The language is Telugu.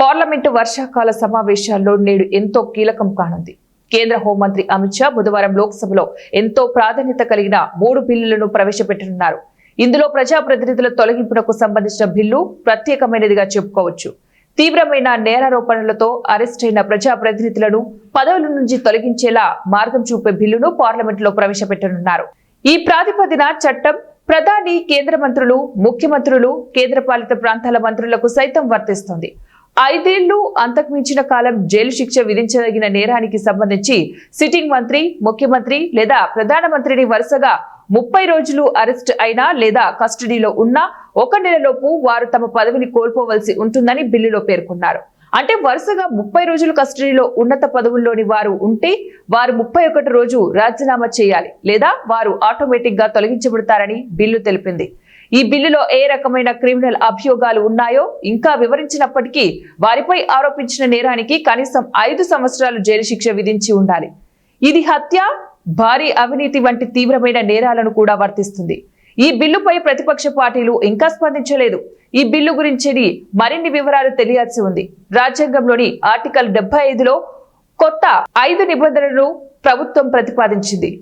పార్లమెంటు వర్షాకాల సమావేశాల్లో నేడు ఎంతో కీలకం కానుంది. కేంద్ర హోంమంత్రి అమిత్ షా బుధవారం లోక్సభలో ఎంతో ప్రాధాన్యత కలిగిన 3 బిల్లులను ప్రవేశపెట్టనున్నారు. ఇందులో ప్రజాప్రతినిధుల తొలగింపునకు సంబంధించిన బిల్లు ప్రత్యేకమైనదిగా చెప్పుకోవచ్చు. తీవ్రమైన నేరారోపణలతో అరెస్ట్ అయిన ప్రజాప్రతినిధులను పదవుల నుంచి తొలగించేలా మార్గం చూపే బిల్లును పార్లమెంటులో ప్రవేశపెట్టనున్నారు. ఈ ప్రాతిపదిన చట్టం ప్రధాని, కేంద్ర మంత్రులు, ముఖ్యమంత్రులు, కేంద్రపాలిత ప్రాంతాల మంత్రులకు సైతం వర్తిస్తుంది. 5 ఏళ్లు అంతకు మించిన కాలం జైలు శిక్ష విధించదగిన నేరానికి సంబంధించి సిట్టింగ్ మంత్రి, ముఖ్యమంత్రి లేదా ప్రధానమంత్రిని వరుసగా 30 రోజులు అరెస్ట్ అయినా లేదా కస్టడీలో ఉన్న 1 నెలలోపు వారు తమ పదవిని కోల్పోవలసి ఉంటుందని బిల్లులో పేర్కొన్నారు. అంటే వరుసగా 30 రోజులు కస్టడీలో ఉన్నత పదవుల్లోని వారు ఉంటే వారు 31వ రోజు రాజీనామా చేయాలి లేదా వారు ఆటోమేటిక్ గా తొలగించబడతారని బిల్లు తెలిపింది. ఈ బిల్లులో ఏ రకమైన క్రిమినల్ అభియోగాలు ఉన్నాయో ఇంకా వివరించినప్పటికీ వారిపై ఆరోపించిన నేరానికి కనీసం 5 సంవత్సరాలు జైలు శిక్ష విధించి ఉండాలి. ఇది హత్య, భారీ అవినీతి వంటి తీవ్రమైన నేరాలను కూడా వర్తిస్తుంది. ఈ బిల్లుపై ప్రతిపక్ష పార్టీలు ఇంకా స్పందించలేదు. ఈ బిల్లు గురించి మరిన్ని వివరాలు తెలియాల్సి ఉంది. రాజ్యాంగంలోని ఆర్టికల్ 75లో కొత్త 5 నిబంధనలను ప్రభుత్వం ప్రతిపాదించింది.